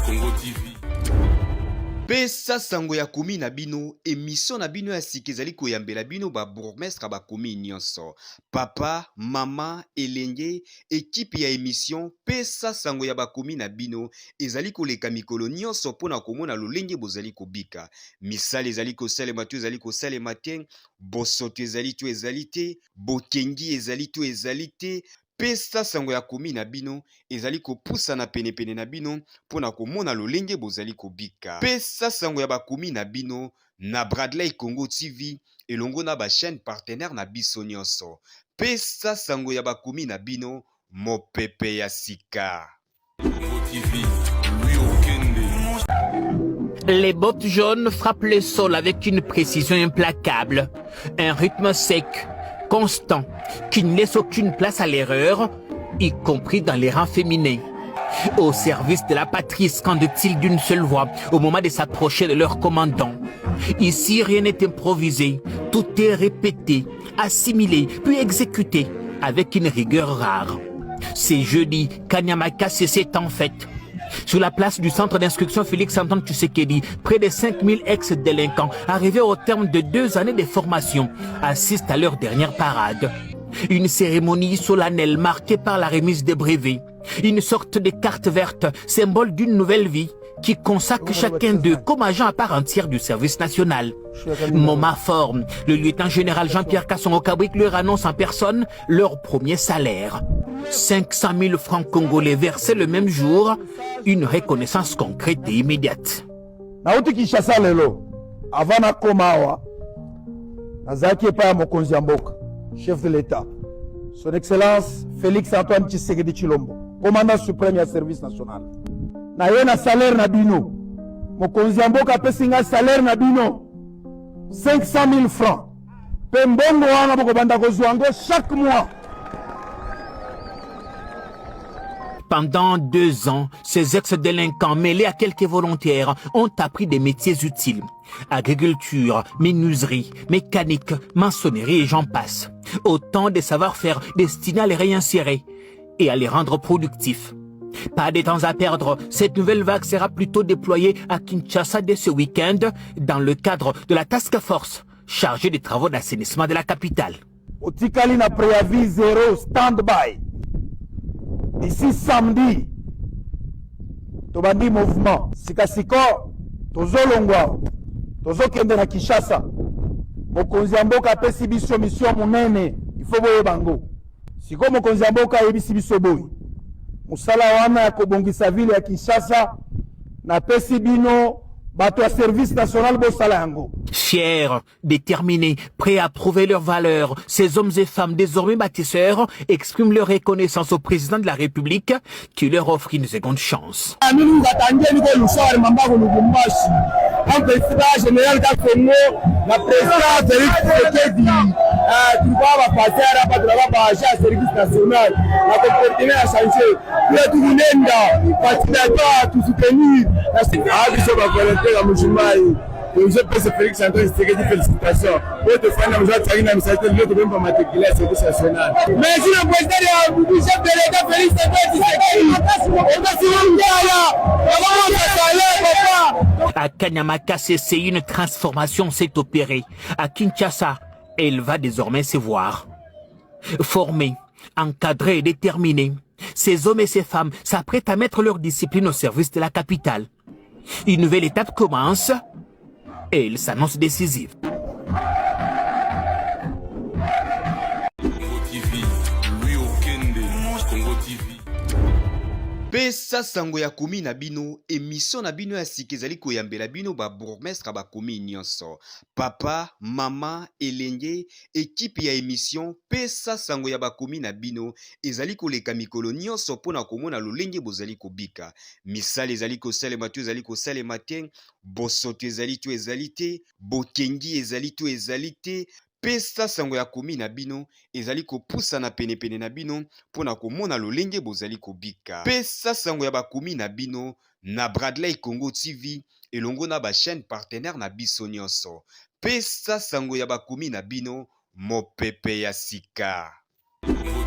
Congo TV. Pesa sango ya komi na bino, émission na bino ya sika ezali koyambela bino ba bourgmestre ba komi nyonso. Papa, mama, elenge, équipe ya émission Pesa sango ya ba komi na bino ezali koleka mikolo nyonso pona komona lolenge bozali kobika. Misala ezali kosalema to ezali kosalema te, bosoto ezali to ezali te, bokengi ezali to ezali te. Pesa sango ya komi na bino ezali kopusa na pene na bino pona komona lolenge bozali kobika. Pesa sango ya bakomi na bino na Bradley Congo TV elongo na ba chaîne partenaire na biso nyonso. Pesa sango ya bakomi na bino mopepe ya sika. Congo TV, Louis Okende. Les bottes jaunes frappent le sol avec une précision implacable, un rythme sec, constant, qui ne laisse aucune place à l'erreur, y compris dans les rangs féminins. Au service de la patrie, scandent-ils d'une seule voix au moment de s'approcher de leur commandant. Ici, rien n'est improvisé, tout est répété, assimilé, puis exécuté avec une rigueur rare. C'est jeudi qu'Anyamaka s'est en fête. Sur la place du centre d'instruction Félix-Antoine Tshisekedi, près de 5000 ex-délinquants arrivés au terme de 2 années de formation assistent à leur dernière parade. Une cérémonie solennelle marquée par la remise des brevets. Une sorte de carte verte, symbole d'une nouvelle vie, qui consacre chacun d'eux comme agent à part entière du service national. Moment fort, le lieutenant-général Jean-Pierre Kasongo-Kabwik leur annonce en personne leur premier salaire. 500 000 francs congolais versés le même jour, une reconnaissance concrète et immédiate. Nauti Kinshasa lelo, avant na komawa, nazaki pa mokonzi ya mboka, chef de l'État, son excellence Félix-Antoine Tshisekedi Tshilombo, commandant suprême ya service national. Na ye na salaire na bino, mokonzi ya mboka apesi nga salaire na bino 500 000 francs. Pe mbongo wana bokobanda kozwa yango chaque mois. Pendant 2 ans, ces ex-délinquants mêlés à quelques volontaires ont appris des métiers utiles. Agriculture, menuiserie, mécanique, maçonnerie et j'en passe. Autant de savoir-faire destinés à les réinsérer et à les rendre productifs. Pas de temps à perdre, cette nouvelle vague sera plutôt déployée à Kinshasa dès ce week-end dans le cadre de la task force chargée des travaux d'assainissement de la capitale. Otikali na préavis 0 stand-by. D'ici samedi, tobandi mouvement. Sikasiko, tozolongwa, tozokende na Kinshasa. Mokonzi ya mboka apesi biso mission monene, ifo boye bango. Siko mokonzi ya mboka yebisi biso boye. Musala wana ya kobongisa ville ya Kinshasa na pesi bino bato ya service national bosala yango. Fiers, déterminés, prêts à prouver leurs valeurs, ces hommes et femmes désormais bâtisseurs expriment leur reconnaissance au président de la République qui leur offre une seconde chance. Je peux se Félix Antoine Tshisekedi, félicitations. Pour te faire nous avons une amitié de l'autre même pour matriculer à service national. Merci le président du chef de l'État Félix Antoine Tshisekedi. À Kanyamaka, c'est une transformation s'est opérée. À Kinshasa, elle va désormais se voir. Formés, encadrés et déterminés, ces hommes et ces femmes s'apprêtent à mettre leur discipline au service de la capitale. Une nouvelle étape commence et elle s'annonce décisive. Congo TV, Louis Okende. Congo TV. Pesa sango ya komi na bino, émission na bino ya sika ezali koyambela bino ba bourgmestre ba komi nyonso. Papa, mama, elenge, équipe ya émission Pesa sango ya ba komi na bino ezali koleka mikolo nyonso pona komona lolenge bozali kobika. Misala ezali kosalema to ezali kosalema te, bosoto ezali to ezali te, bokengi ezali to ezali te. Pesa sango ya komi na bino ezali kopusa na pene na bino pona komona lolenge bozali kobika. Pesa sango ya bakomi na bino na Bradley Congo TV elongo na ba chaîne partenaire na biso nyonso. Pesa sango ya bakomi na bino mopepe ya sika. Congo